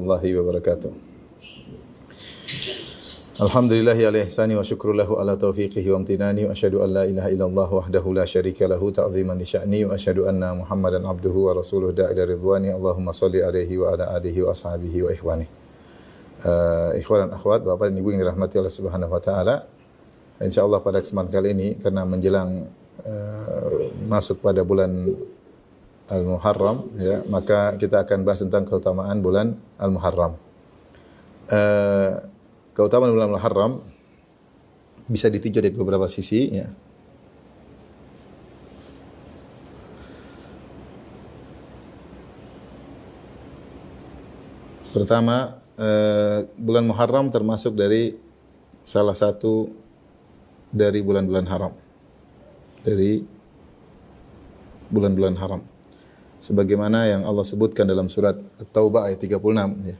warahmatullahi wabarakatuh. Alhamdulillahi ala ihsani wa syukru lahu ala taufiqihi wa amtinani wa asyhadu an la ilaha illallah wahdahu la syarika lahu ta'ziman li sya'ni wa asyhadu anna Muhammadan abduhu wa rasuluhu da'ila ridwani. Allahumma shalli alaihi wa ala alihi wa ashabihi wa ikhwani. Ikhwan dan akhwat, Bapak dan Ibu yang dirahmati Allah Subhanahu wa taala. Insyaallah pada kesempatan kali ini karena menjelang masuk pada bulan Al-Muharram, ya, maka kita akan bahas tentang keutamaan bulan Al-Muharram. Keutamaan bulan Al-Muharram bisa ditinjau dari beberapa sisi, ya. Pertama, bulan Muharram termasuk dari salah satu dari bulan-bulan haram. Dari bulan-bulan haram. Sebagaimana yang Allah sebutkan dalam surat At-Taubah ayat 36, ya.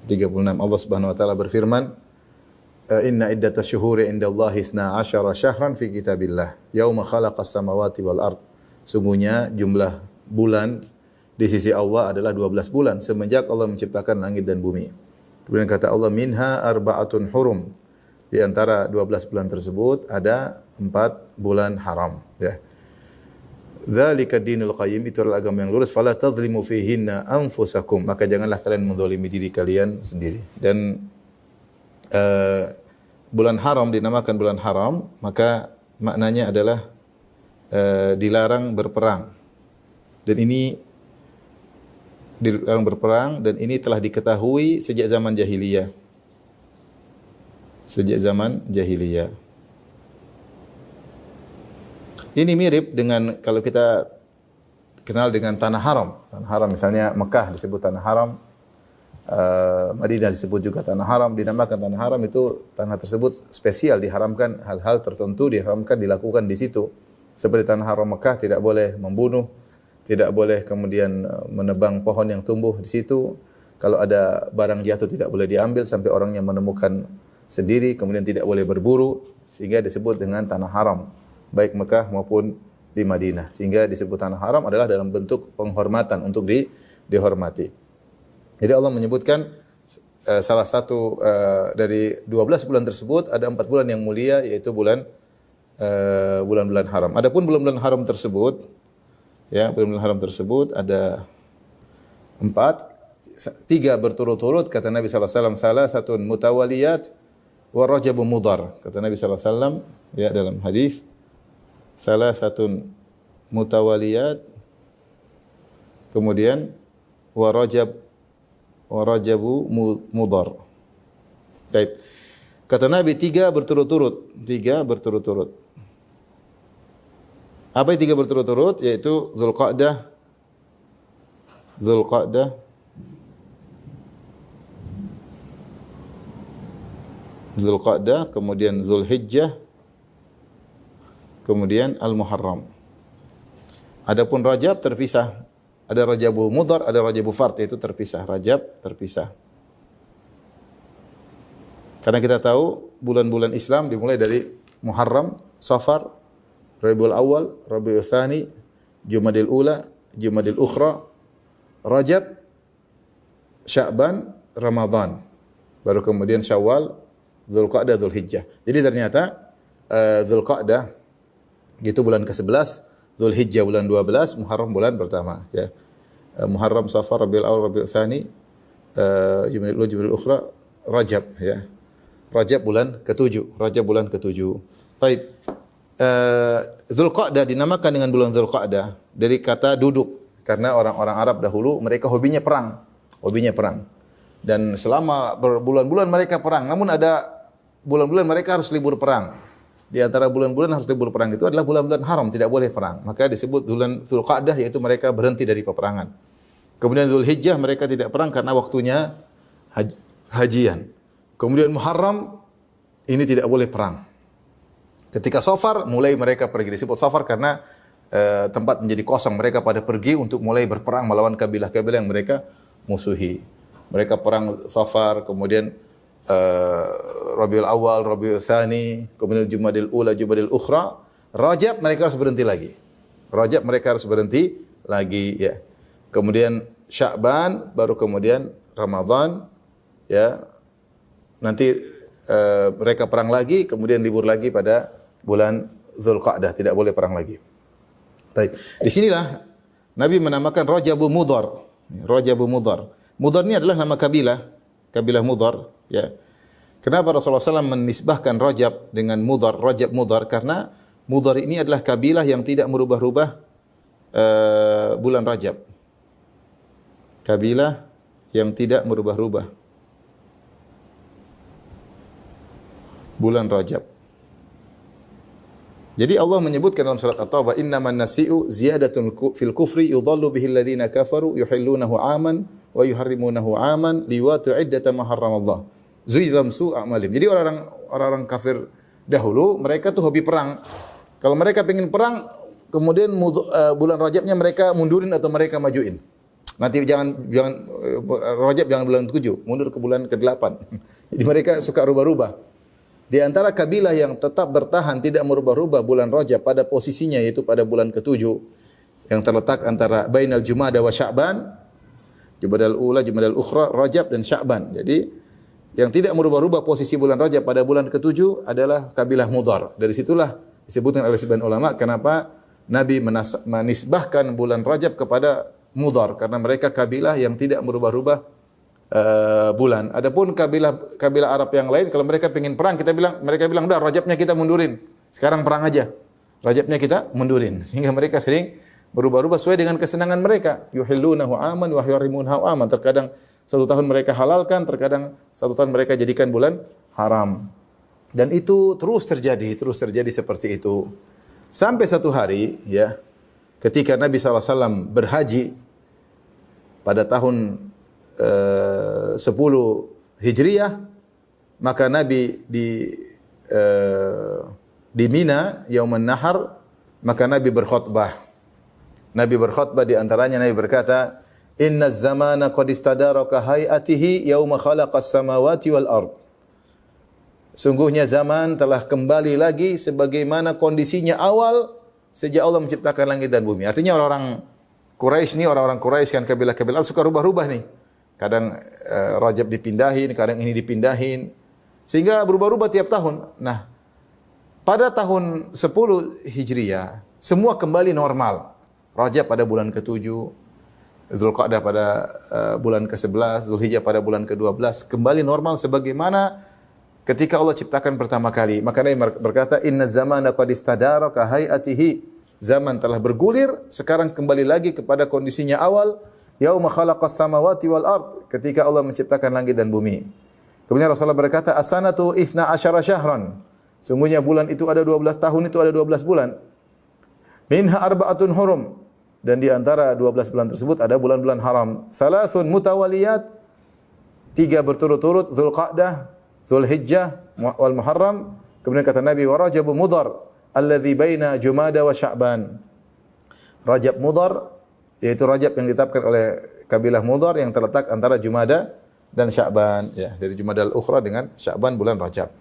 36 Allah Subhanahu wa taala berfirman, "Inna iddatasy syuhuri indallahi 12 syahran fi kitabillah, yauma khalaqas samawati wal ard." Sungguhnya jumlah bulan di sisi Allah adalah 12 bulan semenjak Allah menciptakan langit dan bumi. Kemudian kata Allah, "Minha arba'atun hurum." Di antara 12 bulan tersebut ada 4 bulan haram, ya. Dzalika dinul qayyim, itu adalah agama yang lurus. Fala tadzlimu fihinna anfusakum, maka janganlah kalian menzalimi diri kalian sendiri. Dan bulan haram dinamakan bulan haram, maka maknanya adalah dilarang berperang. Dan ini dilarang berperang, dan ini telah diketahui sejak zaman jahiliyah. Sejak zaman jahiliyah. Ini mirip dengan kalau kita kenal dengan tanah haram. Tanah haram misalnya Mekah disebut tanah haram, Madinah disebut juga tanah haram. Dinamakan tanah haram itu tanah tersebut spesial, diharamkan hal-hal tertentu, diharamkan dilakukan di situ. Seperti tanah haram Mekah tidak boleh membunuh, tidak boleh kemudian menebang pohon yang tumbuh di situ. Kalau ada barang jatuh tidak boleh diambil sampai orangnya menemukan sendiri, kemudian tidak boleh berburu, sehingga disebut dengan tanah haram. Baik Mekah maupun di Madinah. Sehingga disebut tanah haram adalah dalam bentuk penghormatan untuk dihormati. Jadi Allah menyebutkan salah satu dari 12 bulan tersebut ada 4 bulan yang mulia, yaitu bulan-bulan haram. Adapun bulan-bulan haram tersebut, ya, bulan-bulan haram tersebut ada 4, 3 berturut-turut kata Nabi sallallahu alaihi wasallam, salasatun mutawaliyat wa rajabun mudhar. Kata Nabi sallallahu alaihi wasallam, ya, dalam hadis, salasatun mutawaliyat, kemudian wa rajabu mudhar. Baik. Kata Nabi 3 berturut-turut, 3 berturut-turut. Apa yang 3 berturut-turut? Yaitu Zulqa'dah, kemudian Zulhijjah, kemudian Al-Muharram. Adapun Rajab terpisah. Ada Rajabul Mudhar, ada Rajabul Fard, yaitu terpisah. Rajab terpisah. Karena kita tahu bulan-bulan Islam dimulai dari Muharram, Safar, Rabiul Awal, Rabiul Tsani, Jumadil Ula, Jumadil Ukhra, Rajab, Sya'ban, Ramadan. Baru kemudian Syawal, Zulqa'dah, Zulhijjah. Jadi ternyata Zulqa'dah itu bulan ke-11, Zulhijjah bulan 12, Muharram bulan pertama, ya. Muharram, Safar, Rabiul Awal, Rabiul Tsani, Jumadil Ula, Jumadil Ukhra, Rajab, ya. Rajab bulan ke-7, Rajab bulan ke-7. Baik. Zulqa'dah dinamakan dengan bulan Zulqa'dah dari kata duduk, karena orang-orang Arab dahulu mereka hobinya perang. Dan selama berbulan-bulan mereka perang, namun ada bulan-bulan mereka harus libur perang. Di antara bulan-bulan harus libur perang itu adalah bulan-bulan haram, tidak boleh perang. Maka disebut bulan Zulqa'dah, yaitu mereka berhenti dari peperangan. Kemudian Zulhijjah mereka tidak perang karena waktunya hajian. Kemudian Muharram ini tidak boleh perang. Ketika Safar mulai mereka pergi, disebut Safar karena tempat menjadi kosong, mereka pada pergi untuk mulai berperang melawan kabilah-kabilah yang mereka musuhi. Mereka perang Safar, kemudian Rabiul Awal, Rabiul Tsani, kemudian Jumadil Ula, Jumadil Ukhra. Rajab mereka harus berhenti lagi. Ya. Kemudian Sya'ban, baru kemudian Ramadan, ya. Nanti mereka perang lagi, kemudian libur lagi pada bulan Dzulqa'dah, tidak boleh perang lagi. Baik. Di sinilah Nabi menamakan Rajabu Mudhar. Rajabu Mudhar. Mudhar ini adalah nama kabilah Mudhar, ya. Kenapa Rasulullah SAW menisbahkan Rajab dengan Mudhar, Rajab Mudhar? Karena Mudhar ini adalah kabilah yang tidak merubah-rubah bulan Rajab. Kabilah yang tidak merubah-rubah bulan Rajab. Jadi Allah menyebutkan dalam surat At-Taubah, innaman nasi'u ziyadatun fil kufri yudhallu bihi alladhina kafaru yuhillunahu 'aman wa yuharrimunahu 'aman liwatu 'iddata ma harramallah. Zuilam su'amalim. Jadi orang-orang kafir dahulu mereka tuh hobi perang. Kalau mereka ingin perang, kemudian bulan Rajabnya mereka mundurin atau mereka majuin. Nanti jangan Rajab jangan bulan 7, mundur ke bulan ke-8. Jadi mereka suka rubah-rubah. Di antara kabilah yang tetap bertahan tidak merubah-rubah bulan Rajab pada posisinya, yaitu pada bulan ke-7 yang terletak antara bainal Jumada wa Sya'ban, Jumadal Ula, Jumadal Ukhra, Rajab dan Sya'ban. Jadi yang tidak merubah-rubah posisi bulan Rajab pada bulan ke-7 adalah kabilah Mudhar. Dari situlah disebutkan oleh sebagian ulama kenapa Nabi menisbahkan bulan Rajab kepada Mudhar, karena mereka kabilah yang tidak merubah-rubah bulan. Adapun kabilah Arab yang lain, kalau mereka ingin perang, mereka bilang, "Udah, Rajabnya kita mundurin. Sekarang perang aja." Rajabnya kita mundurin. Sehingga mereka sering berubah-ubah sesuai dengan kesenangan mereka. Yuhillunahu aman wa yuharrimunahu aman. Terkadang satu tahun mereka halalkan, terkadang satu tahun mereka jadikan bulan haram. Dan itu terus terjadi seperti itu. Sampai satu hari, ya, ketika Nabi SAW berhaji pada tahun 10 Hijriah, maka Nabi di Mina Yaumun Nahar, maka Nabi berkhutbah. Nabi berkhutbah, di antaranya Nabi berkata, "Inna zamana qad istadara ka hayatihi yauma khalaqas samawati wal ard." Sungguhnya zaman telah kembali lagi sebagaimana kondisinya awal sejak Allah menciptakan langit dan bumi. Artinya orang-orang Quraisy kan kabilah-kabilah suka rubah-rubah nih. Kadang Rajab dipindahin, kadang ini dipindahin. Sehingga berubah-ubah tiap tahun. Nah, pada tahun 10 Hijriah, semua kembali normal. Rajab pada bulan ke-7, Dzulqa'dah pada bulan ke-11, Dzulhijjah pada bulan ke-12. Kembali normal sebagaimana ketika Allah ciptakan pertama kali. Maka Nabi berkata, "Inna zamana qad istadara ka hayatihi." Zaman telah bergulir, sekarang kembali lagi kepada kondisinya awal. Yauma khalaqas samawati wal ard, ketika Allah menciptakan langit dan bumi. Kemudian Rasulullah berkata, "As-sanatu 12 syahran." Sungguhnya bulan itu ada 12 tahun, itu ada 12 bulan. Minha arba'atun hurum, dan di antara 12 bulan tersebut ada bulan-bulan haram. Salasun mutawaliyat, 3 berturut-turut, Dzulqa'dah, Dzulhijjah wal Muharram. Kemudian kata Nabi, "Wa Rajabu Mudhar alladzi baina Jumada wa Sya'ban." Rajab Mudhar, yaitu Rajab yang ditetapkan oleh kabilah Mudhar yang terletak antara Jumada dan Sya'ban, ya, dari Jumadal Ukhra dengan Sya'ban bulan Rajab.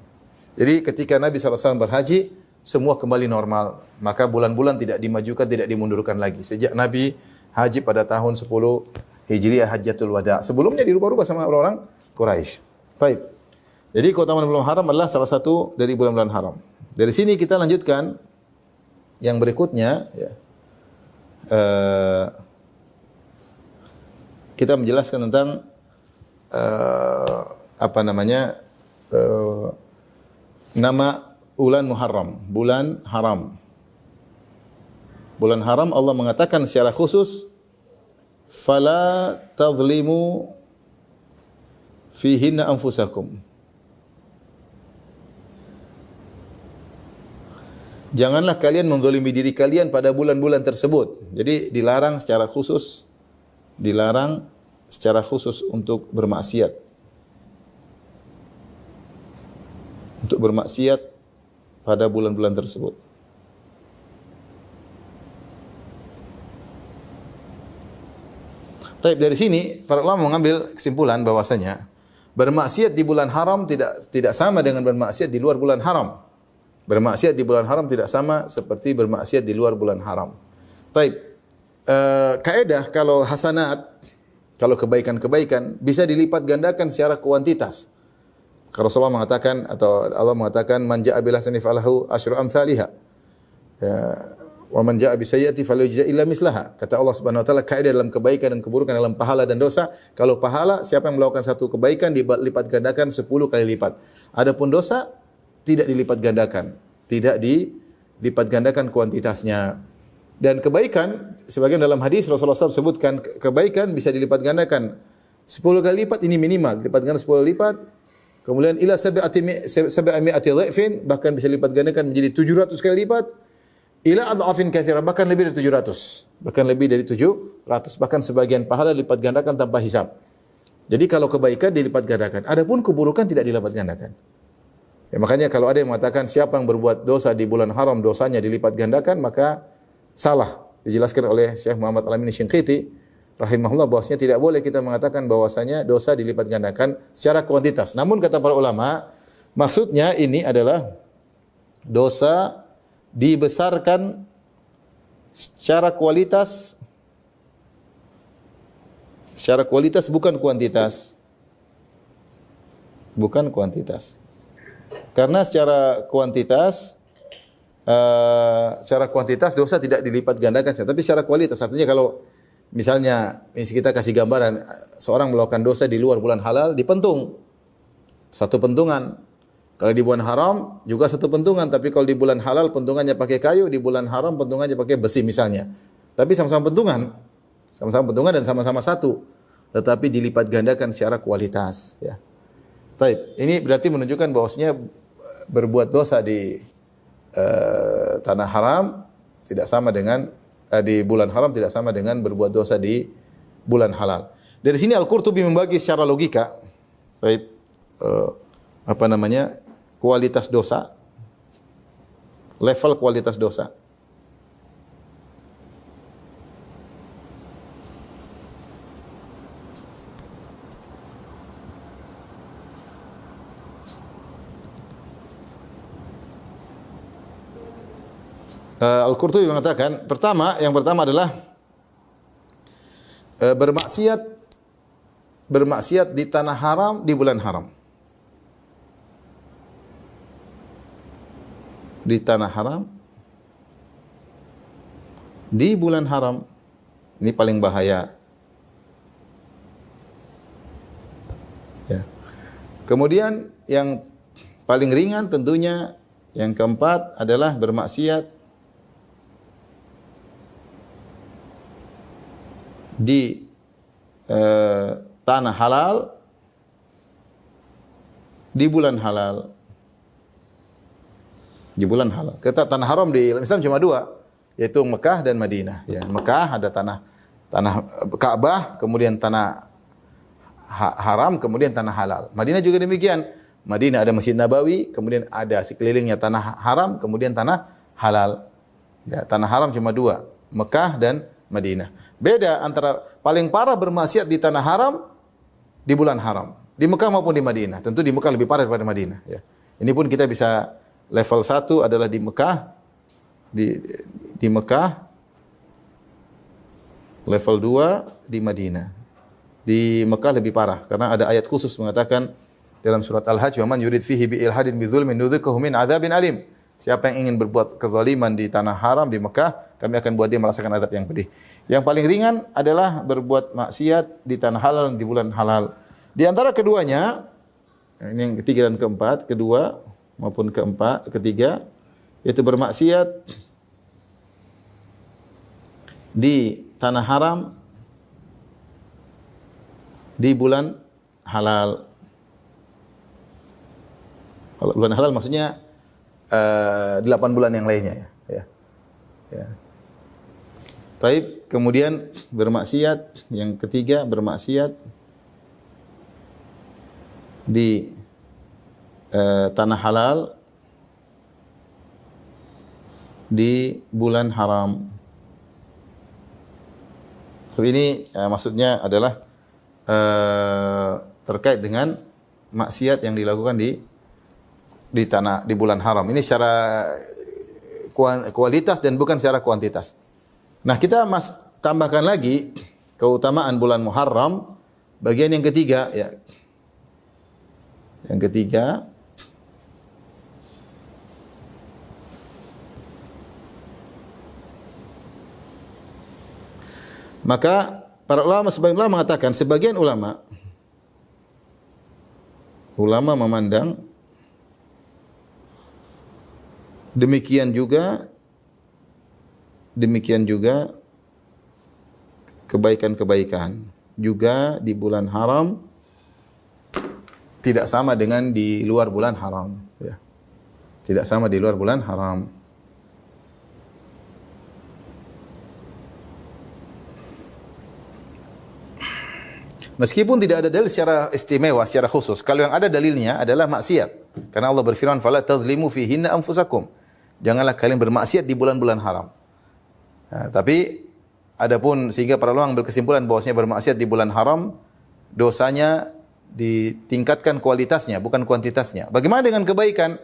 Jadi ketika Nabi SAW berhaji, semua kembali normal, maka bulan-bulan tidak dimajukan, tidak dimundurkan lagi. Sejak Nabi haji pada tahun 10 Hijriah Hajjatul Wada. Sebelumnya dirubah-rubah sama orang Quraisy. Baik. Jadi keutamaan bulan haram adalah salah satu dari bulan-bulan haram. Dari sini kita lanjutkan yang berikutnya, ya. Kita menjelaskan tentang nama bulan Muharram, bulan haram. Bulan haram Allah mengatakan secara khusus, "Fala tadhlimu fihinna anfusakum." Janganlah kalian menzalimi diri kalian pada bulan-bulan tersebut. Jadi dilarang secara khusus untuk bermaksiat. Untuk bermaksiat pada bulan-bulan tersebut. Taib, dari sini para ulama mengambil kesimpulan bahwasanya bermaksiat di bulan haram tidak sama dengan bermaksiat di luar bulan haram. Bermaksiat di bulan haram tidak sama seperti bermaksiat di luar bulan haram. Taib. Kaidah kalau hasanat kalau kebaikan-kebaikan bisa dilipat gandakan secara kuantitas. Rasulullah mengatakan atau Allah mengatakan man jaa bil hasanati falahu asyru amsalihha. Ya, wa man jaa bis sayyi'ati falyujza illa mislaha. Kata Allah Subhanahu wa taala, kaidah dalam kebaikan dan keburukan, dalam pahala dan dosa. Kalau pahala, siapa yang melakukan satu kebaikan dilipat gandakan 10 kali lipat. Adapun dosa tidak dilipat gandakan, tidak dilipat gandakan kuantitasnya. Dan kebaikan, sebagian dalam hadis Rasulullah SAW sebutkan kebaikan bisa dilipat gandakan 10 kali lipat, ini minimal, dilipat gandakan 10 lipat. Kemudian ila sab'ami'ati dha'fin, bahkan bisa dilipat gandakan menjadi 700 kali lipat. Ila adhafin katsira, bahkan lebih dari 700. Bahkan lebih dari 700, bahkan sebagian pahala dilipat gandakan tanpa hisab. Jadi kalau kebaikan dilipat gandakan, adapun keburukan tidak dilipat gandakan. Ya, makanya kalau ada yang mengatakan siapa yang berbuat dosa di bulan haram dosanya dilipat gandakan, maka salah. Dijelaskan oleh Syekh Muhammad Al-Amin Asy-Shinqiti rahimahullah bahwasanya tidak boleh kita mengatakan bahwasanya dosa dilipat gandakan secara kuantitas. Namun kata para ulama, maksudnya ini adalah dosa dibesarkan secara kualitas, bukan kuantitas. Bukan kuantitas. Karena secara kuantitas dosa tidak dilipat gandakan, tapi secara kualitas. Artinya kalau misalnya kita kasih gambaran seorang melakukan dosa di luar bulan halal dipentung satu pentungan. Kalau di bulan haram juga satu pentungan, tapi kalau di bulan halal pentungannya pakai kayu, di bulan haram pentungannya pakai besi misalnya. Tapi sama-sama pentungan dan sama-sama satu, tetapi dilipat gandakan secara kualitas. Ya. Taib. Ini berarti menunjukkan bahwasanya berbuat dosa di tanah haram tidak sama dengan di bulan haram tidak sama dengan berbuat dosa di bulan halal. Dari sini Al-Qurtubi membagi secara logika, baik, kualitas dosa, level kualitas dosa. Al-Qurtubi mengatakan, yang pertama adalah bermaksiat di tanah haram di bulan haram. Di tanah haram di bulan haram, ini paling bahaya. Ya. Kemudian yang paling ringan tentunya yang keempat adalah bermaksiat di tanah halal di bulan halal. Di bulan halal. Kata tanah haram di Islam cuma dua, yaitu Mekah dan Madinah. Ya, Mekah ada tanah Ka'bah, kemudian tanah haram, kemudian tanah halal. Madinah juga demikian. Madinah ada Masjid Nabawi, kemudian ada sekelilingnya tanah haram, kemudian tanah halal. Ya, tanah haram cuma dua, Mekah dan Madinah. Beda antara paling parah bermaksiat di tanah haram di bulan haram, di Mekah maupun di Madinah. Tentu di Mekah lebih parah daripada Madinah. Ya. Ini pun kita bisa level 1 adalah di Mekah, di Mekah. Level 2 di Madinah. Di Mekah lebih parah karena ada ayat khusus mengatakan dalam surat Al-Hajj, "Wa man yurid fihi bi ilhadin bi dzulmin nudzikhu min adzabin alim." Siapa yang ingin berbuat kezaliman di tanah haram di Mekah, kami akan buat dia merasakan azab yang pedih. Yang paling ringan adalah berbuat maksiat di tanah halal di bulan halal. Di antara keduanya, ini yang ketiga dan keempat, kedua maupun ketiga, yaitu bermaksiat di tanah haram di bulan halal. Kalau bulan halal maksudnya 8 bulan yang lainnya ya. Ya. Taib, kemudian bermaksiat, yang ketiga bermaksiat di tanah halal di bulan haram. Ini maksudnya adalah terkait dengan maksiat yang dilakukan di bulan haram. Ini secara kualitas dan bukan secara kuantitas. Nah, kita tambahkan lagi keutamaan bulan Muharram, bagian yang ketiga ya. Yang ketiga, maka para ulama, sebagian ulama mengatakan, sebagian ulama memandang demikian juga kebaikan-kebaikan juga di bulan haram tidak sama dengan di luar bulan haram, ya. Tidak sama di luar bulan haram. Meskipun tidak ada dalil secara istimewa, secara khusus. Kalau yang ada dalilnya adalah maksiat. Karena Allah berfirman, "Fala tazlimu fihinna anfusakum." Janganlah kalian bermaksiat di bulan-bulan haram. Nah, tapi adapun sehingga para ulama ambil kesimpulan bahwasanya bermaksiat di bulan haram dosanya ditingkatkan kualitasnya, bukan kuantitasnya. Bagaimana dengan kebaikan?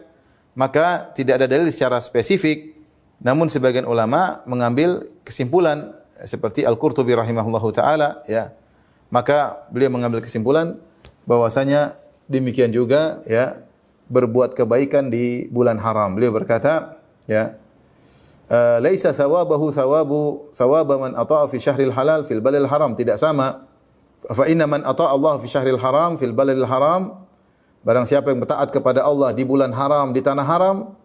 Maka tidak ada dalil secara spesifik. Namun sebagian ulama mengambil kesimpulan seperti Al-Qurtubi rahimahullahu taala, ya. Maka beliau mengambil kesimpulan bahwasanya demikian juga ya berbuat kebaikan di bulan haram. Beliau berkata, ya, laisa thawabahu thawaba man ata'a fi syahril halal fil baladil haram, tidak sama. Fa inna man ata'a Allah fi syahril haram fil baladil haram, barang siapa yang bertaat kepada Allah di bulan haram, di tanah haram,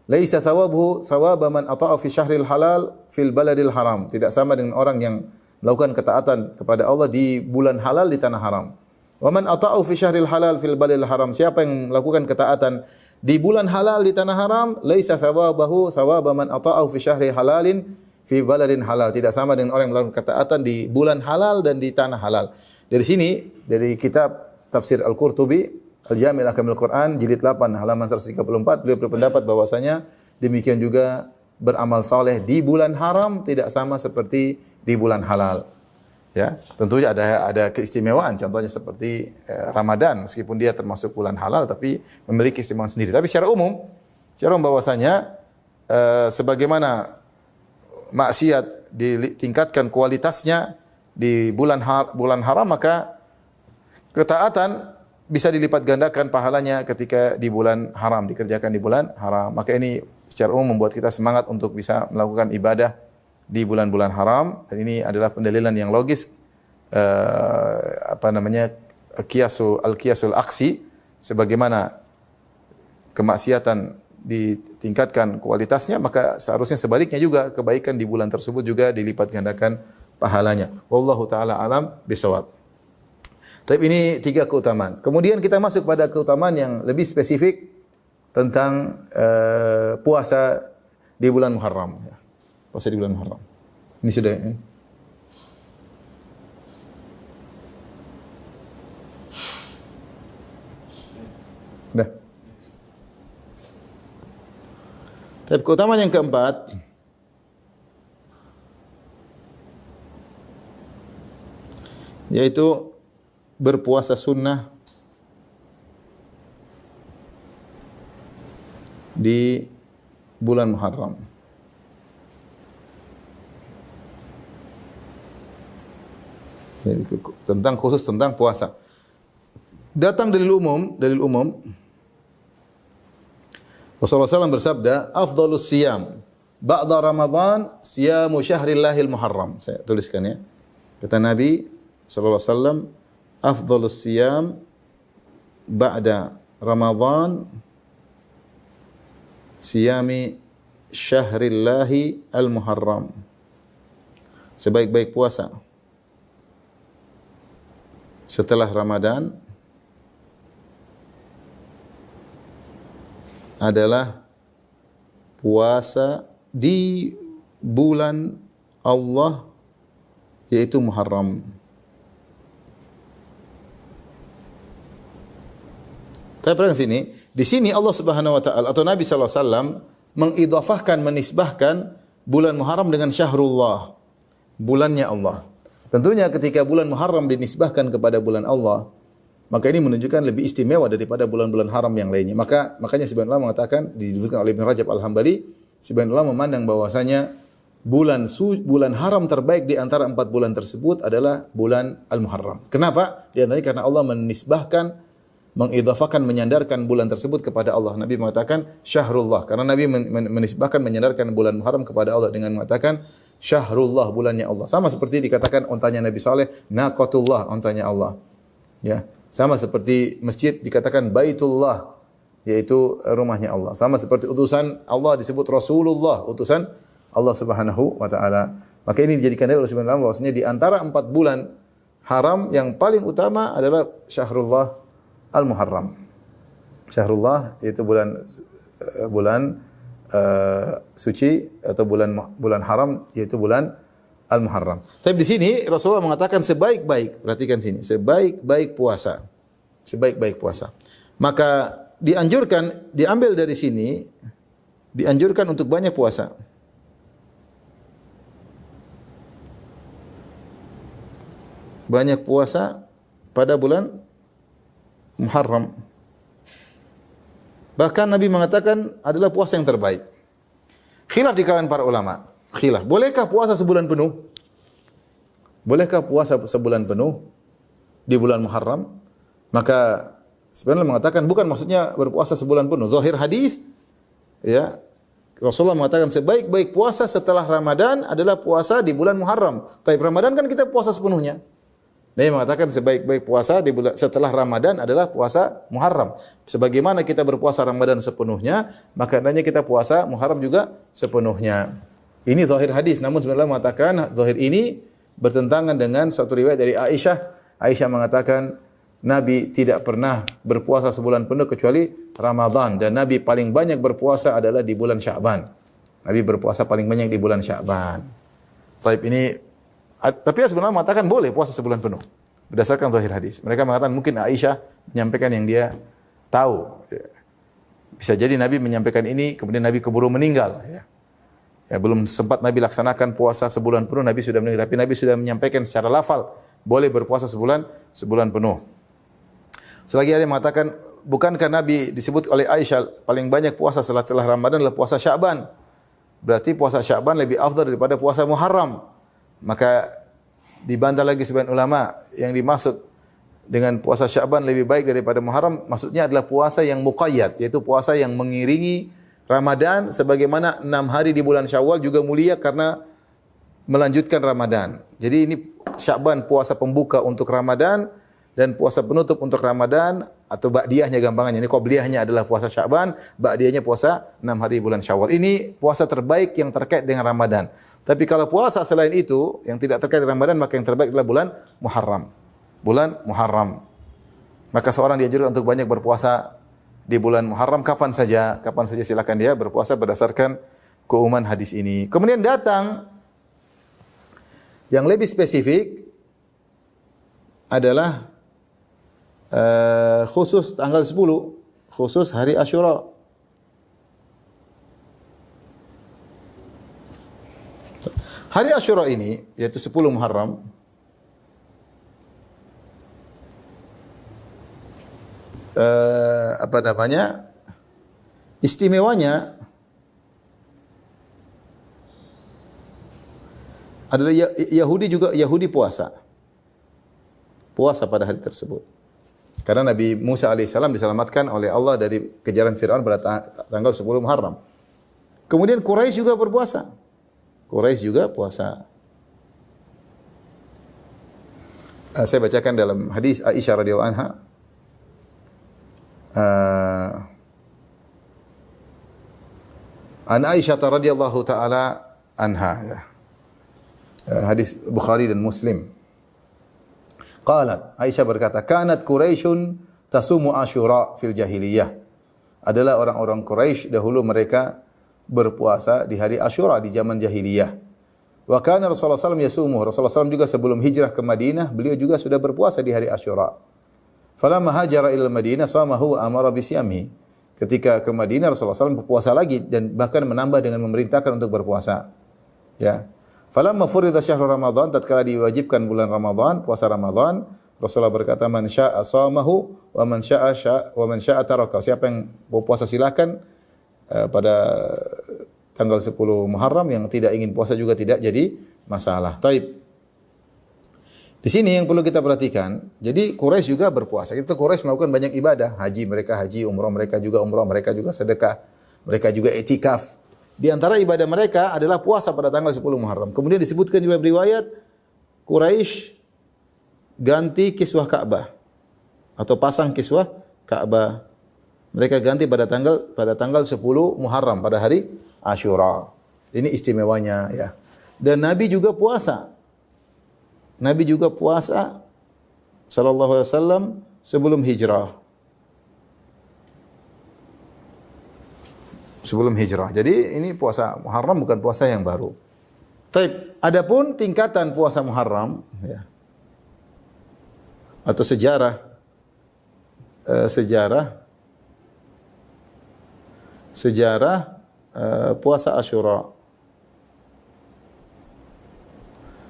laisa thawabuhu thawaba man ata'a fi syahril halal fil baladil haram, tidak sama dengan orang yang melakukan ketaatan kepada Allah di bulan halal di tanah haram. Wa man ata'u fi syahril halal fil baladil haram, siapa yang melakukan ketaatan di bulan halal di tanah haram, laisa thawabahu thawaba man ata'u fi syahri halalin fi baladin halal, tidak sama dengan orang yang melakukan ketaatan di bulan halal dan di tanah halal. Dari sini, dari kitab Tafsir Al-Qurtubi, Al-Jami' Al-Ahkamil Quran, jilid 8 halaman 134, beliau berpendapat bahwasanya demikian juga beramal saleh di bulan haram tidak sama seperti di bulan halal. Ya, tentunya ada keistimewaan, contohnya seperti Ramadan, meskipun dia termasuk bulan halal tapi memiliki keistimewaan sendiri. Tapi secara umum bahwasanya sebagaimana maksiat ditingkatkan kualitasnya di bulan haram, maka ketaatan bisa dilipat gandakan pahalanya ketika di bulan haram, dikerjakan di bulan haram. Maka ini secara umum membuat kita semangat untuk bisa melakukan ibadah di bulan-bulan haram, dan ini adalah pendalilan yang logis, al-qiyasul aksi, sebagaimana kemaksiatan ditingkatkan kualitasnya, maka seharusnya sebaliknya juga kebaikan di bulan tersebut juga dilipat gandakan pahalanya. Wallahu taala alam bisawab. Tapi ini 3 keutamaan. Kemudian kita masuk pada keutamaan yang lebih spesifik tentang puasa di bulan Muharram. Puasa di bulan Muharram. Ini sudah. Dah. Tapi keutamaan yang keempat, yaitu berpuasa sunnah di bulan Muharram. Khusus tentang puasa. Datang dalil umum Rasulullah SAW bersabda, afdhalus siyam ba'da Ramadan siyamu syahrillahil Muharram. Saya tuliskan ya. Kata Nabi sallallahu alaihi wasallam, afdhalus siyam ba'da Ramadan siyami syahrillahi al-Muharram. Sebaik-baik puasa setelah Ramadan adalah puasa di bulan Allah, yaitu Muharram. Tapi perhatikan sini, di sini Allah Subhanahu wa taala atau Nabi sallallahu alaihi wasallam mengidhafahkan, menisbahkan bulan Muharram dengan syahrullah, bulannya Allah. Tentunya ketika bulan Muharram dinisbahkan kepada bulan Allah, maka ini menunjukkan lebih istimewa daripada bulan-bulan haram yang lainnya. Makanya sebagian ulama mengatakan, disebutkan oleh Ibn Rajab Al-Hambali, sebagian ulama memandang bahwasanya bulan haram terbaik di antara 4 bulan tersebut adalah bulan Al-Muharram. Kenapa? Di antaranya karena Allah menisbahkan, mengidhafakan, menyandarkan bulan tersebut kepada Allah. Nabi mengatakan syahrullah. Karena Nabi menisbahkan, menyandarkan bulan Muharram kepada Allah dengan mengatakan syahrullah, bulannya Allah. Sama seperti dikatakan ontanya Nabi Saleh, naqatullah, ontanya Allah. Ya. Sama seperti masjid dikatakan Baitullah, yaitu rumahnya Allah. Sama seperti utusan Allah disebut Rasulullah, utusan Allah Subhanahu wa taala. Maka ini dijadikan dalil oleh Rasulullah bahwasanya di antara 4 bulan haram yang paling utama adalah Syahrullah Al-Muharram. Syahrullah yaitu bulan suci atau bulan haram yaitu bulan Al-Muharram. Tapi di sini Rasulullah mengatakan sebaik-baik, perhatikan sini, sebaik-baik puasa. Sebaik-baik puasa. Maka dianjurkan, diambil dari sini, dianjurkan untuk banyak puasa. Banyak puasa pada bulan Muharram. Bahkan Nabi mengatakan adalah puasa yang terbaik. Khilaf di kalangan para ulama. Khilaf. Bolehkah puasa sebulan penuh? Bolehkah puasa sebulan penuh di bulan Muharram? Maka sebenarnya mengatakan bukan maksudnya berpuasa sebulan penuh. Zahir hadis, ya, Rasulullah mengatakan sebaik-baik puasa setelah Ramadan adalah puasa di bulan Muharram. Tapi Ramadan kan kita puasa sepenuhnya. Nabi mengatakan sebaik-baik puasa di bulan setelah Ramadan adalah puasa Muharram. Sebagaimana kita berpuasa Ramadan sepenuhnya, maka hendaknya kita puasa Muharram juga sepenuhnya. Ini zahir hadis, namun sebenarnya mengatakan zahir ini bertentangan dengan suatu riwayat dari Aisyah. Aisyah mengatakan Nabi tidak pernah berpuasa sebulan penuh kecuali Ramadan, dan Nabi paling banyak berpuasa adalah di bulan Sya'ban. Nabi berpuasa paling banyak di bulan Sya'ban. Tapi sebenarnya mengatakan boleh puasa sebulan penuh berdasarkan zahir hadis. Mereka mengatakan mungkin Aisyah menyampaikan yang dia tahu. Bisa jadi Nabi menyampaikan ini kemudian Nabi keburu meninggal. Ya, belum sempat Nabi laksanakan puasa sebulan penuh, Nabi sudah meninggal. Tapi Nabi sudah menyampaikan secara lafal boleh berpuasa sebulan penuh. Selagi ada yang mengatakan bukankah Nabi disebut oleh Aisyah paling banyak puasa setelah Ramadan adalah puasa Sya'ban. Berarti puasa Sya'ban lebih afdal daripada puasa Muharram. Maka dibantah lagi sebagian ulama yang dimaksud dengan puasa Sya'ban lebih baik daripada Muharram maksudnya adalah puasa yang muqayyad, yaitu puasa yang mengiringi Ramadan, sebagaimana 6 hari di bulan Syawal juga mulia karena melanjutkan Ramadan. Jadi ini Sya'ban puasa pembuka untuk Ramadan dan puasa penutup untuk Ramadan, atau ba'diyahnya gampangannya. Ini qobliyahnya adalah puasa Sya'ban, ba'diyahnya puasa 6 hari bulan Syawal. Ini puasa terbaik yang terkait dengan Ramadan. Tapi kalau puasa selain itu yang tidak terkait dengan Ramadan, maka yang terbaik adalah bulan Muharram. Bulan Muharram. Maka seorang dianjurkan untuk banyak berpuasa di bulan Muharram kapan saja silakan dia berpuasa berdasarkan keumuman hadis ini. Kemudian datang yang lebih spesifik adalah khusus tanggal 10, khusus hari Asyura. Hari Asyura ini yaitu 10 Muharram istimewanya adalah Yahudi puasa pada hari tersebut. Karena Nabi Musa alaihissalam diselamatkan oleh Allah dari kejaran Fir'aun pada tanggal 10 Muharram. Kemudian Quraisy juga berpuasa. Quraisy juga puasa. Saya bacakan dalam hadis Aisyah radhiyallahu anha. An Aisyah radhiyallahu taala anha. Hadis Bukhari dan Muslim. Qalat, Aisyah berkata, kanat Quraisyun tasumu Asyura fil jahiliyah. Adalah orang-orang Quraisy dahulu mereka berpuasa di hari Asyura di zaman jahiliyah. Wa kana Rasulullah SAW yasumu. Rasulullah SAW juga sebelum hijrah ke Madinah, beliau juga sudah berpuasa di hari Asyura. Falamma hajara ila Madinah samahu wa amara bisyamihi. Ketika ke Madinah Rasulullah SAW berpuasa lagi dan bahkan menambah dengan memerintahkan untuk berpuasa. Ya. Falamma furida syahr Ramadan, tatkala diwajibkan bulan Ramadan, puasa Ramadan, Rasulullah berkata, man syaa'a shamahu wa man syaa'a taraka. Siapa yang mau puasa silakan pada tanggal 10 Muharram, yang tidak ingin puasa juga tidak jadi masalah. Taib. Di sini yang perlu kita perhatikan, jadi Quraisy juga berpuasa. Kita Quraisy melakukan banyak ibadah, haji mereka haji, umrah mereka juga umrah, mereka juga sedekah, mereka juga i'tikaf. Di antara ibadah mereka adalah puasa pada tanggal 10 Muharram. Kemudian disebutkan juga riwayat Quraisy ganti kiswah Ka'bah atau pasang kiswah Ka'bah. Mereka ganti pada tanggal 10 Muharram, pada hari Asyura. Ini istimewanya ya. Dan Nabi juga puasa. Nabi juga puasa sallallahu alaihi wasallam sebelum hijrah. Sebelum hijrah. Jadi ini puasa Muharram bukan puasa yang baru. Taib. Adapun tingkatan puasa Muharram ya, atau sejarah puasa Asyura.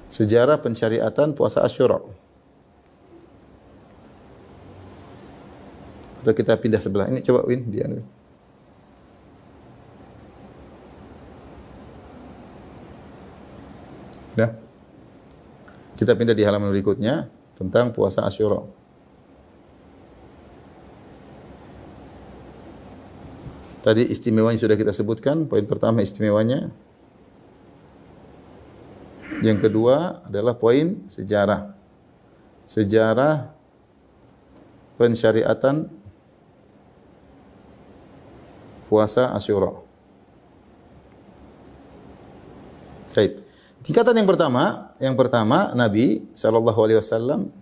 Sejarah pensyariatan puasa Asyura. Atau kita pindah sebelah ini, coba Win dia. Ya. Kita pindah di halaman berikutnya tentang puasa Asyura. Tadi istimewanya sudah kita sebutkan, poin pertama istimewanya. Yang kedua adalah poin sejarah. Sejarah pensyariatan puasa Asyura. Baik. Tingkatan yang pertama Nabi sallallahu alaihi wasallam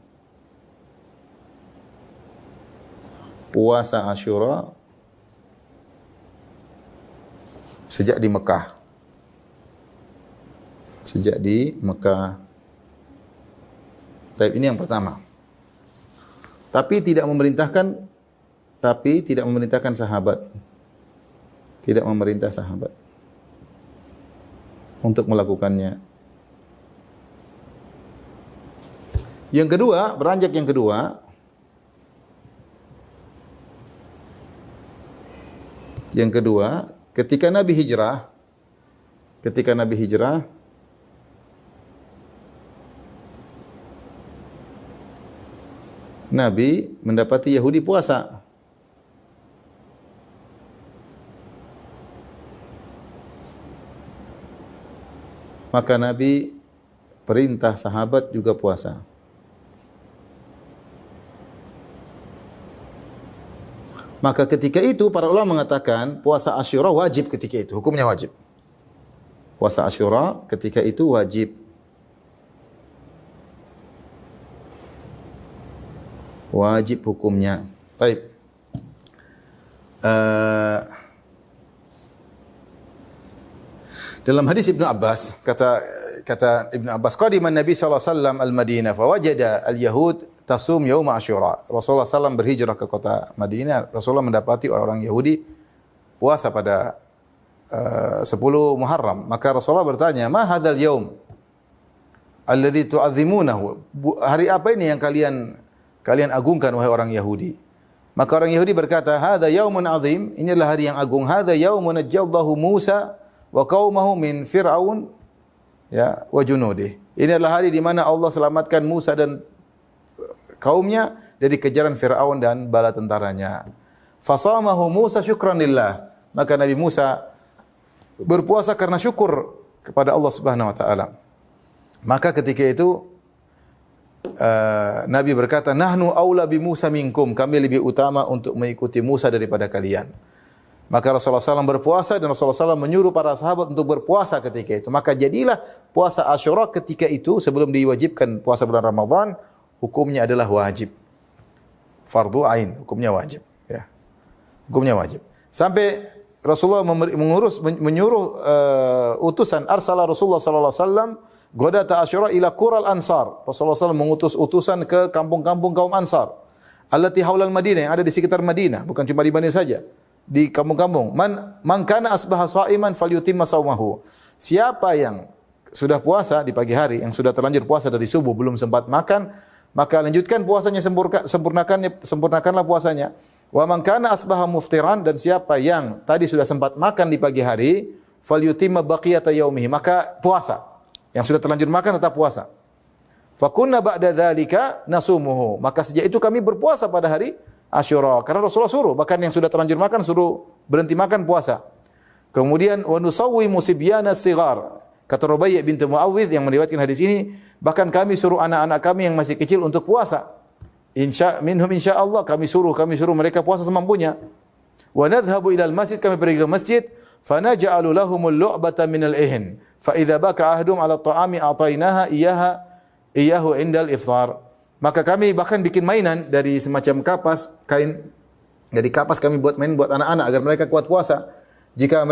puasa Asyura sejak di Mekah. Sejak di Mekah. Taib, ini yang pertama. Tapi tidak memerintahkan sahabat. Tidak memerintah sahabat untuk melakukannya. Yang kedua, beranjak yang kedua. Yang kedua, ketika Nabi hijrah, Nabi mendapati Yahudi puasa. Maka Nabi perintah sahabat juga puasa. Maka ketika itu para ulama mengatakan puasa Asyura wajib ketika itu, hukumnya wajib. Puasa Asyura ketika itu wajib. Wajib hukumnya. Baik. Dalam hadis Ibnu Abbas, kata Ibnu Abbas, qadiman Nabi sallallahu alaihi wasallam al-Madinah fa wajada al-yahud tasum yaum Asyura. Rasulullah SAW berhijrah ke kota Madinah. Rasulullah mendapati orang Yahudi puasa pada 10 Muharram. Maka Rasulullah bertanya, "Ma hadzal yaum alladzi tu'azzimunahu?" Hari apa ini yang kalian agungkan wahai orang Yahudi? Maka orang Yahudi berkata, "Hadza yaumun azim." Ini adalah hari yang agung. "Hadza yaumun najjallahu Musa wa qaumahu min Fir'aun ya wa junudih." Ini adalah hari di mana Allah selamatkan Musa dan kaumnya dari kejaran Fir'aun dan bala tentaranya. Fasamahu Musa syukran lillah. Maka Nabi Musa berpuasa karena syukur kepada Allah Subhanahu wa taala. Maka ketika itu Nabi berkata, "Nahnu aula bi Musa minkum." Kami lebih utama untuk mengikuti Musa daripada kalian. Maka Rasulullah SAW berpuasa dan Rasulullah SAW menyuruh para sahabat untuk berpuasa ketika itu. Maka jadilah puasa Asyura ketika itu sebelum diwajibkan puasa bulan Ramadan, hukumnya adalah wajib. Fardu ain, hukumnya wajib. Ya. Hukumnya wajib. Sampai Rasulullah menyuruh utusan, arsala Rasulullah sallallahu alaihi wasallam godata Asyura ila qural Ansar. Rasulullah SAW mengutus utusan ke kampung-kampung kaum Ansar. Allati haulal Madinah, yang ada di sekitar Madinah, bukan cuma di Madinah saja. Di kampung-kampung. Man kana asbaha shaiman falyutimma shaumahu. Siapa yang sudah puasa di pagi hari, yang sudah terlanjur puasa dari subuh belum sempat makan, maka lanjutkan puasanya, sempurnakanlah puasanya. Wa man kana asbaha muftiran, dan siapa yang tadi sudah sempat makan di pagi hari, falyutimma baqiyata yaumihi, maka puasa. Yang sudah terlanjur makan tetap puasa. Fa kunna ba'da dzalika nasumuhu, maka sejak itu kami berpuasa pada hari Asyura. Karena Rasulullah suruh, bahkan yang sudah terlanjur makan suruh berhenti makan puasa. Kemudian wa nusawwimu sibyana sighar. Kata Rubaiyah binti Muawwidh yang meriwayatkan hadis ini, bahkan kami suruh anak-anak kami yang masih kecil untuk puasa. Insyaallah kami suruh mereka puasa semampunya. Wa nadhhabu ilal masjid, kami pergi ke masjid, fa naj'alu lahumul lu'bata minal ihn. Fa idza baka ahdum 'ala ta'ami a'tainaha iyyahu indal iftar. Maka kami bahkan bikin mainan dari semacam kapas, kain dari kapas kami buat main buat anak-anak agar mereka kuat puasa. Jika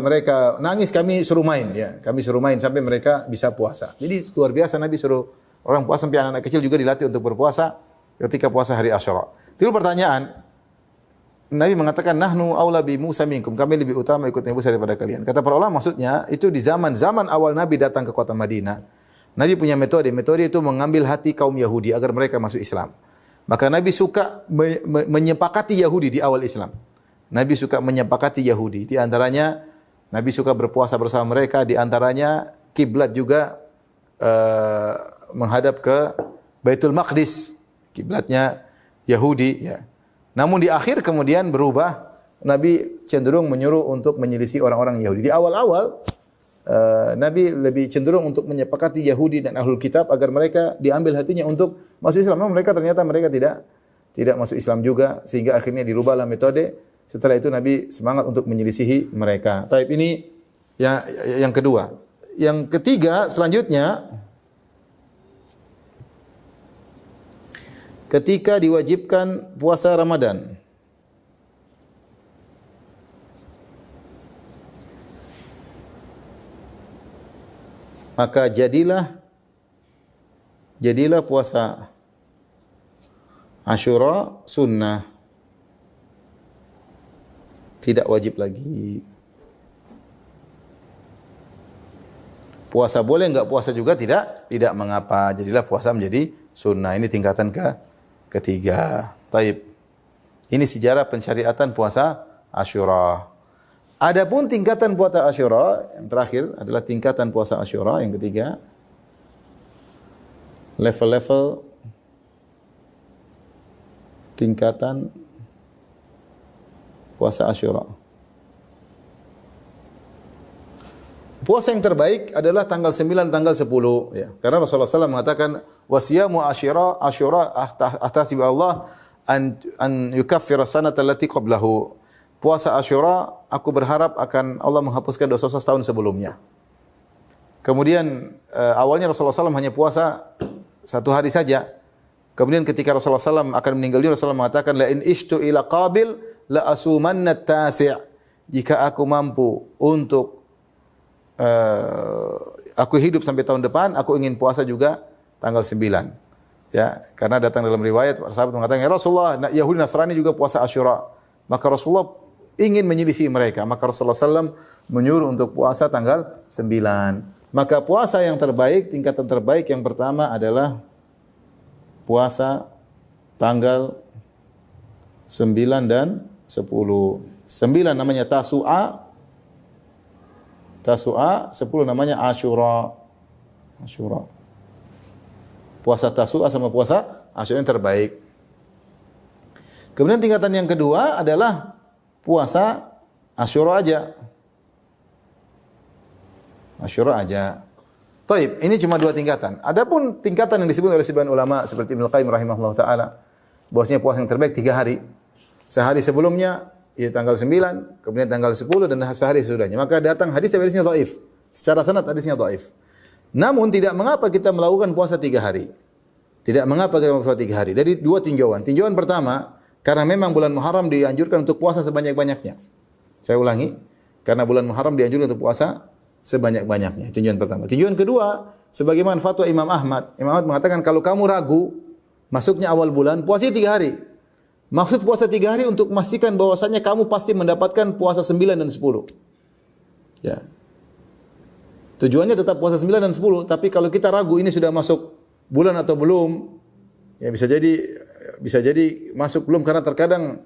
mereka nangis kami suruh main, ya. Kami suruh main sampai mereka bisa puasa. Jadi luar biasa Nabi suruh orang puasa, sampai anak-anak kecil juga dilatih untuk berpuasa ketika puasa hari Asyura. Timbul pertanyaan, Nabi mengatakan nahnu aula bi Musa minkum, kami lebih utama ikut Nabi Musa daripada kalian. Kata para ulama maksudnya itu di zaman awal Nabi datang ke kota Madinah. Nabi punya metode itu mengambil hati kaum Yahudi agar mereka masuk Islam. Maka Nabi suka menyepakati Yahudi di awal Islam. Nabi suka menyepakati Yahudi. Di antaranya Nabi suka berpuasa bersama mereka. Di antaranya kiblat juga menghadap ke Baitul Maqdis. Kiblatnya Yahudi. Ya. Namun di akhir kemudian berubah. Nabi cenderung menyuruh untuk menyelisih orang-orang Yahudi. Di awal-awal Nabi lebih cenderung untuk menyepakati Yahudi dan Ahlul Kitab agar mereka diambil hatinya untuk masuk Islam. Namun mereka tidak masuk Islam juga, sehingga akhirnya dirubahlah metode. Setelah itu Nabi semangat untuk menyelisihi mereka. Taib ini yang kedua. Yang ketiga selanjutnya, ketika diwajibkan puasa Ramadan, maka jadilah puasa Asyura sunnah. Tidak wajib lagi. Puasa boleh, enggak puasa juga tidak mengapa. Jadilah puasa menjadi sunnah. Ini tingkatan ketiga. Taib. Ini sejarah pensyariatan puasa Asyura. Adapun tingkatan puasa Asyura yang terakhir adalah tingkatan puasa Asyura yang ketiga. Level-level tingkatan puasa Asyura. Puasa yang terbaik adalah tanggal 9, tanggal 10. Ya. Karena Rasulullah SAW mengatakan, wasiyamu Asyura ahtasibu Allah an yukaffira sanata allati qablahu. Puasa Asyura, aku berharap akan Allah menghapuskan dosa-dosa tahun sebelumnya. Kemudian awalnya Rasulullah SAW hanya puasa 1 hari saja. Kemudian ketika Rasulullah SAW akan meninggal dunia, Rasulullah mengatakan, la in ishtu ila qabil la asumanna tasi'. Jika aku mampu untuk aku hidup sampai tahun depan, aku ingin puasa juga tanggal 9. Ya, karena datang dalam riwayat sahabat mengatakan, ya Rasulullah, Yahudi Nasrani juga puasa Asyura. Maka Rasulullah ingin menyelisih mereka. Maka Rasulullah SAW menyuruh untuk puasa tanggal 9. Maka puasa yang terbaik, tingkatan terbaik yang pertama adalah puasa tanggal 9 dan 10. 9 namanya Tasu'a. 10 namanya Asyura. Puasa Tasu'a sama puasa Asyura yang terbaik. Kemudian tingkatan yang kedua adalah puasa Asyura aja. Taib, ini cuma 2 tingkatan. Adapun tingkatan yang disebut oleh sebagian ulama seperti Ibnu Qayyim rahimahullah taala, bahwasanya puasa yang terbaik 3 hari. Sehari sebelumnya, ya tanggal 9, kemudian tanggal 10 dan sehari sesudahnya. Maka datang hadis yang hadisnya dhaif. Secara sanad hadisnya dhaif. Namun tidak mengapa kita melakukan puasa 3 hari. Tidak mengapa kita puasa 3 hari. Dari 2 tinjauan. Tinjauan pertama, karena memang bulan Muharram dianjurkan untuk puasa sebanyak-banyaknya. Saya ulangi, karena bulan Muharram dianjurkan untuk puasa sebanyak-banyaknya. Tinjauan pertama. Tinjauan kedua, sebagaimana fatwa Imam Ahmad. Imam Ahmad mengatakan kalau kamu ragu masuknya awal bulan, puasa 3 hari. Maksud puasa 3 hari untuk memastikan bahwasanya kamu pasti mendapatkan puasa 9 dan 10. Ya. Tujuannya tetap puasa 9 dan 10, tapi kalau kita ragu ini sudah masuk bulan atau belum, ya bisa jadi masuk belum, karena terkadang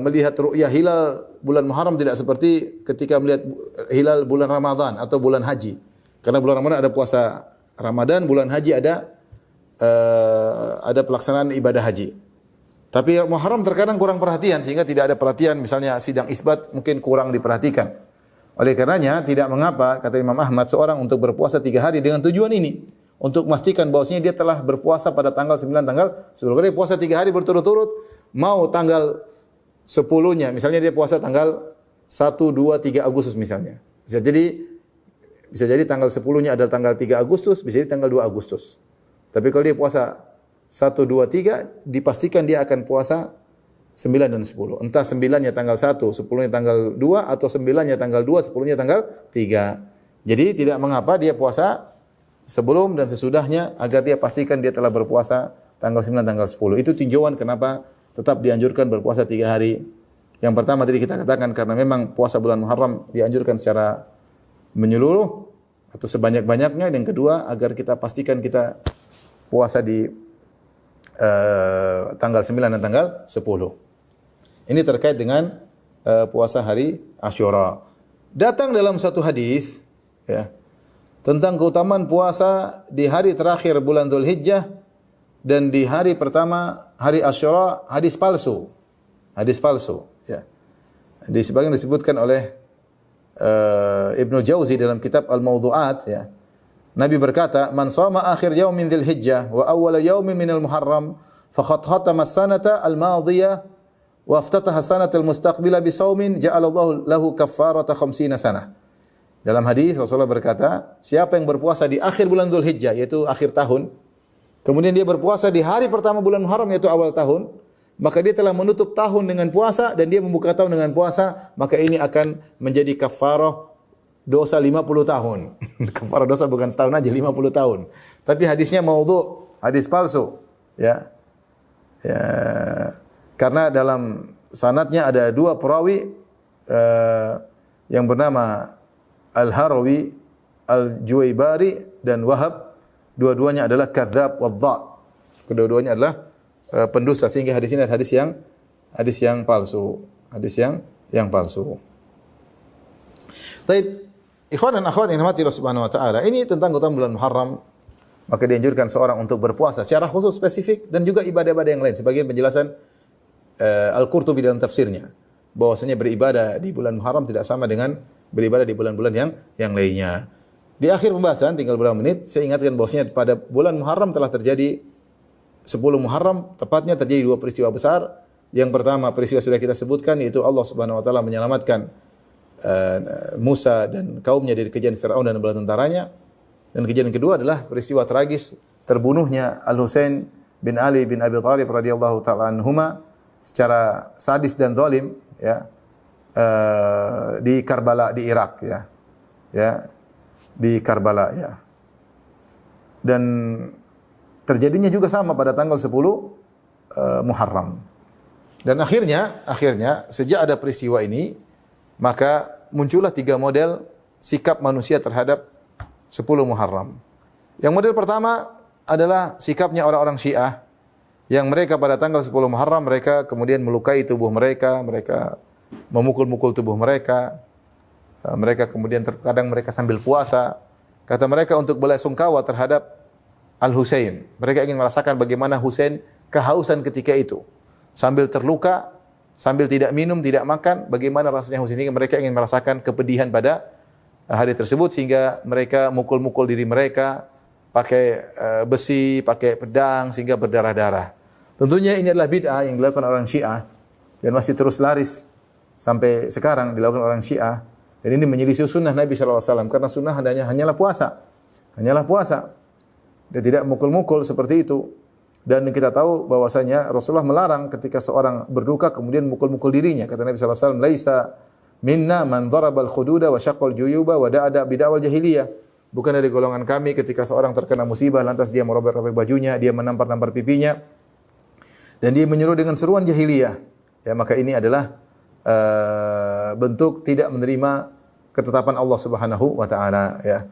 melihat ru'yah hilal bulan Muharram tidak seperti ketika melihat hilal bulan Ramadan atau bulan haji. Karena bulan Ramadan ada puasa Ramadan, bulan haji ada pelaksanaan ibadah haji. Tapi Muharram terkadang kurang perhatian sehingga tidak ada perhatian, misalnya sidang isbat mungkin kurang diperhatikan. Oleh karenanya tidak mengapa kata Imam Ahmad seorang untuk berpuasa 3 hari dengan tujuan ini untuk memastikan bahwasanya dia telah berpuasa pada tanggal 9 tanggal 10. Kalau dia puasa 3 hari berturut-turut, mau tanggal 10-nya, misalnya dia puasa tanggal 1, 2, 3 Agustus misalnya. Bisa jadi tanggal 10-nya adalah tanggal 3 Agustus, bisa jadi tanggal 2 Agustus. Tapi kalau dia puasa 1, 2, 3, dipastikan dia akan puasa 9 dan 10. Entah 9-nya tanggal 1, 10-nya tanggal 2, atau 9-nya tanggal 2, 10-nya tanggal 3. Jadi tidak mengapa dia puasa sebelum dan sesudahnya agar dia pastikan dia telah berpuasa tanggal 9, tanggal 10. Itu tinjauan kenapa tetap dianjurkan berpuasa 3 hari. Yang pertama tadi kita katakan karena memang puasa bulan Muharram dianjurkan secara menyeluruh atau sebanyak-banyaknya. Yang kedua agar kita pastikan kita puasa di tanggal 9 dan tanggal 10. Ini terkait dengan puasa hari Asyura. Datang dalam satu hadis ya, tentang keutamaan puasa di hari terakhir bulan Dzulhijjah dan di hari pertama hari Asyura, hadis palsu. Hadis palsu ya. Di sebagian disebutkan oleh Ibnu Jauzi dalam kitab Al-Mawdu'at ya. Nabi berkata, "Man shama akhir yaumin Dzulhijjah wa awwal yaumin minal Muharram faqad khatama as-sanata al-madiyah wa iftataha as-sanata al-mustaqbilah bi shaumin ja'alallahu lahu kaffarata 50 sanah." Dalam hadis Rasulullah berkata, siapa yang berpuasa di akhir bulan Dzulhijjah yaitu akhir tahun, kemudian dia berpuasa di hari pertama bulan Muharram yaitu awal tahun, maka dia telah menutup tahun dengan puasa dan dia membuka tahun dengan puasa, maka ini akan menjadi kafarah dosa 50 tahun. Kafarah dosa bukan setahun aja, 50 tahun. Tapi hadisnya maudhu', hadis palsu, ya. Ya. Karena dalam sanadnya ada 2 perawi yang bernama Al-Harawi, Al-Juwaybari dan Wahab. Dua-duanya adalah kadzdzab wadh-dha'. Kedua-duanya adalah pendusta, sehingga hadis ini adalah hadis yang palsu, hadis yang palsu. Baik, ikhwan dan akhwat yang dirahmati Allah Subhanahu wa taala, ini tentang keutamaan bulan Muharram. Maka dianjurkan seorang untuk berpuasa secara khusus spesifik dan juga ibadah-ibadah yang lain. Sebagian penjelasan Al-Qurtubi dalam tafsirnya bahwasanya beribadah di bulan Muharram tidak sama dengan beribadah di bulan-bulan yang lainnya. Di akhir pembahasan tinggal beberapa menit, saya ingatkan bahwasanya pada bulan Muharram telah terjadi 10 Muharram, tepatnya terjadi 2 peristiwa besar. Yang pertama peristiwa sudah kita sebutkan, yaitu Allah Subhanahu wa taala menyelamatkan Musa dan kaumnya dari kejaran Firaun dan bala tentaranya. Dan kejadian kedua adalah peristiwa tragis terbunuhnya Al-Husain bin Ali bin Abi Thalib radhiyallahu taala anhuma secara sadis dan zalim ya, di Karbala di Irak ya. Ya, di Karbala ya. Dan terjadinya juga sama pada tanggal 10 Muharram. Dan akhirnya sejak ada peristiwa ini, maka muncullah 3 model sikap manusia terhadap 10 Muharram. Yang model pertama adalah sikapnya orang-orang Syiah, yang mereka pada tanggal 10 Muharram mereka kemudian melukai tubuh mereka, mereka memukul-mukul tubuh mereka, mereka kemudian terkadang mereka sambil puasa. Kata mereka untuk belasungkawa terhadap Al-Husain. Mereka ingin merasakan bagaimana Husain kehausan ketika itu. Sambil terluka, sambil tidak minum, tidak makan, bagaimana rasanya Husain. Mereka ingin merasakan kepedihan pada hari tersebut, sehingga mereka mukul-mukul diri mereka pakai besi, pakai pedang, sehingga berdarah-darah. Tentunya ini adalah bid'ah yang dilakukan orang Syiah dan masih terus laris sampai sekarang dilakukan orang Syiah. Dan ini menyelisih sunnah Nabi SAW, karena sunnah hanyalah puasa. Hanyalah puasa. Dia tidak mukul-mukul seperti itu. Dan kita tahu bahwasanya Rasulullah melarang ketika seorang berduka kemudian mukul-mukul dirinya. Kata Nabi SAW, "Laisa minna man darabal khududa wa syaqqal juyuba wa da'ada bid'awal jahiliyah." Bukan dari golongan kami ketika seorang terkena musibah lantas dia merobek-robek bajunya, dia menampar-nampar pipinya dan dia menyuruh dengan seruan jahiliyah. Ya, maka ini adalah bentuk tidak menerima ketetapan Allah Subhanahu wa taala ya.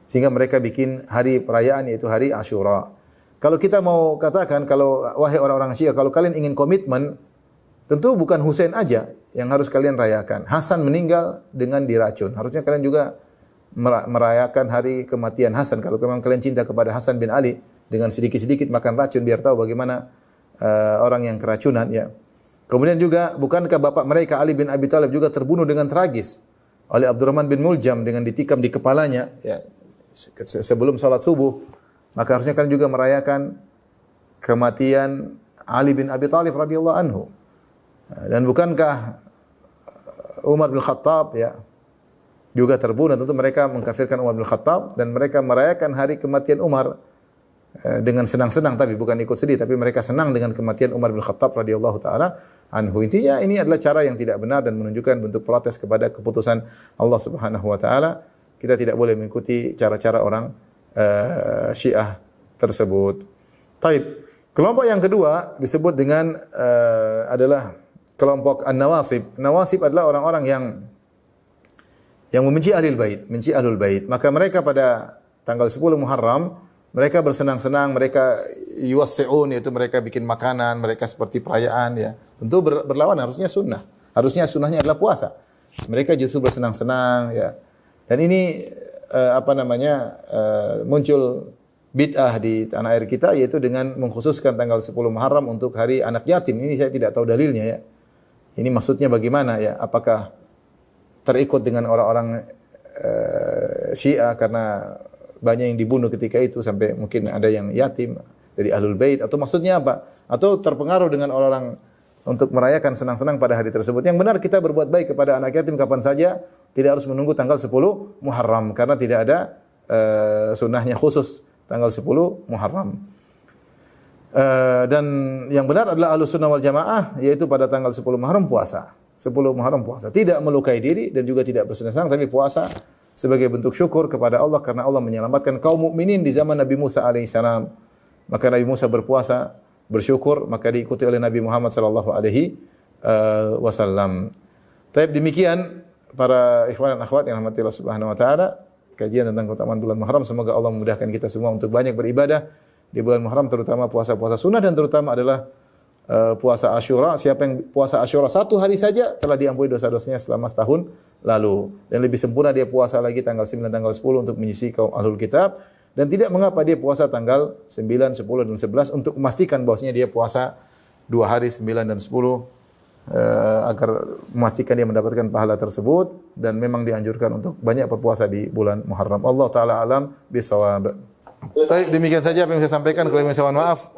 Sehingga mereka bikin hari perayaan yaitu hari Asyura. Kalau kita mau katakan, kalau wahai orang-orang Syiah, kalau kalian ingin komitmen Tentu bukan Husain aja yang harus kalian rayakan. Hasan meninggal dengan diracun. Harusnya kalian juga merayakan hari kematian Hasan. Kalau memang kalian cinta kepada Hasan bin Ali, dengan sedikit-sedikit makan racun biar tahu bagaimana orang yang keracunan ya. Kemudian juga bukankah bapak mereka Ali bin Abi Thalib juga terbunuh dengan tragis oleh Abdurrahman bin Muljam dengan ditikam di kepalanya ya sebelum salat subuh. Maka harusnya kalian juga merayakan kematian Ali bin Abi Thalib radhiyallahu anhu. Dan bukankah Umar bin Khattab ya juga terbunuh, tentu mereka mengkafirkan Umar bin Khattab dan mereka merayakan hari kematian Umar dengan senang-senang, tapi bukan ikut sedih, tapi mereka senang dengan kematian Umar bin Khattab radhiyallahu taala anhu. Intinya ini adalah cara yang tidak benar dan menunjukkan bentuk protes kepada keputusan Allah Subhanahu wa taala. Kita tidak boleh mengikuti cara-cara orang Syiah tersebut. Taib. Kelompok yang kedua disebut dengan adalah kelompok An-Nawasib. Nawasib adalah orang-orang yang membenci Ahlul Bait, membenci Ahlul Bait. Maka mereka pada tanggal 10 Muharram mereka bersenang-senang, mereka yuwassi'un, yaitu mereka bikin makanan, mereka seperti perayaan ya. Tentu berlawan harusnya sunnah. Harusnya sunnahnya adalah puasa. Mereka justru bersenang-senang ya. Dan ini muncul bid'ah di tanah air kita, yaitu dengan mengkhususkan tanggal 10 Muharram untuk hari anak yatim. Ini saya tidak tahu dalilnya ya. Ini maksudnya bagaimana ya? Apakah terikut dengan orang-orang Syiah karena banyak yang dibunuh ketika itu sampai mungkin ada yang yatim dari Ahlul Bait, atau maksudnya apa? Atau terpengaruh dengan orang untuk merayakan senang-senang pada hari tersebut. Yang benar kita berbuat baik kepada anak yatim kapan saja, tidak harus menunggu tanggal 10 Muharram karena tidak ada sunnahnya khusus tanggal 10 Muharram. Dan yang benar adalah Ahlussunnah wal Jamaah, yaitu pada tanggal 10 Muharram puasa. 10 Muharram puasa. Tidak melukai diri dan juga tidak bersenang-senang, tapi puasa sebagai bentuk syukur kepada Allah karena Allah menyelamatkan kaum mukminin di zaman Nabi Musa alaihissalam. Maka Nabi Musa berpuasa, bersyukur, maka diikuti oleh Nabi Muhammad sallallahu alaihi wasallam. Baik, demikian para ikhwan dan akhwat yang rahmati Allah Subhanahu wa taala, kajian tentang keutamaan bulan Muharram. Semoga Allah memudahkan kita semua untuk banyak beribadah di bulan Muharram, terutama puasa-puasa sunnah, dan terutama adalah puasa Asyura. Siapa yang puasa Asyura satu hari saja telah diampuni dosa-dosanya selama setahun lalu. Dan lebih sempurna dia puasa lagi tanggal 9, tanggal 10 untuk menyisi kaum Ahlul Kitab. Dan tidak mengapa dia puasa tanggal 9, 10, dan 11 untuk memastikan bahwasanya dia puasa 2 hari 9 dan 10 agar memastikan dia mendapatkan pahala tersebut. Dan memang dianjurkan untuk banyak berpuasa di bulan Muharram. Allah Ta'ala alam bisawab. Baik, demikian saja apa yang saya sampaikan. Kalau saya mohon maaf.